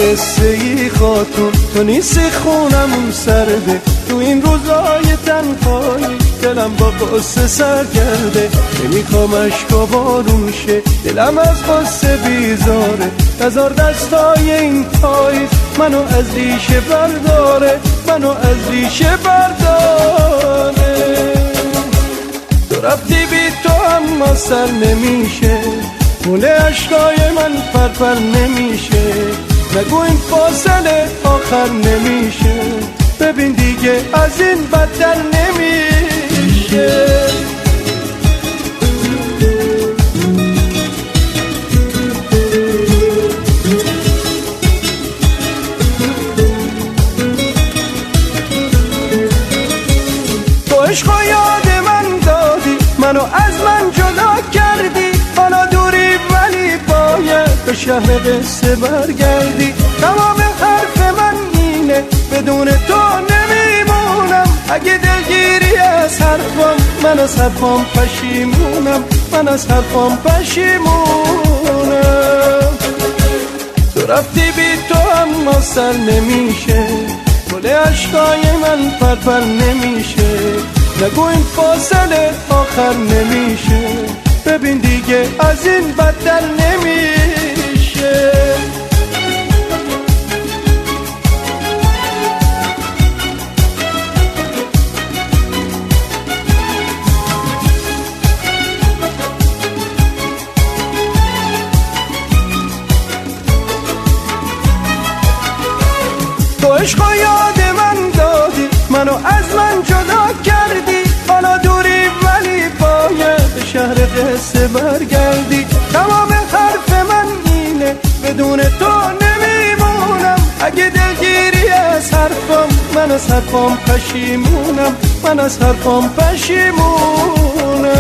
قصه ای خاتون، تو نیستی خونمون سرده، تو این روزای تنهایی دلم با قصه سر کرده. نمیخوام اشکا بارون شه، دلم از قصه بیزاره، نزار دستای این پاییز منو از ریشه برداره، منو از ریشه برداره. تو رفتی بی تو اما سر نمیشه، موله عشقای من پرپر نمیشه. نگو این فاصله آخر نمیشه، ببین دیگه از این بدتر نمیشه. تو عشق و یاد من دادی، منو از من جدا کردی، حالا دوری ولی باید به شهر قصه برگردی. تمام حرف من اینه، بدون تو نمیمونم. اگه دلگیری از حرفم، من از حرفم پشیمونم، من از حرفم پشیمونم. تو رفتی بی تو اما سر نمیشه، گل عشقای من پرپر نمیشه. نگو این فاصله آخر نمیشه، ببین دیگه از این بدتر نمیشه. تو عشق و یاد من دادی، منو از من جدا کردی، حالا دوری ولی باید به شهر قصه برگردی. تمام حرف من اینه، بدون تو نمیمونم. اگه دلگیری از حرفم، من از حرفم پشیمونم، من از حرفم پشیمونم.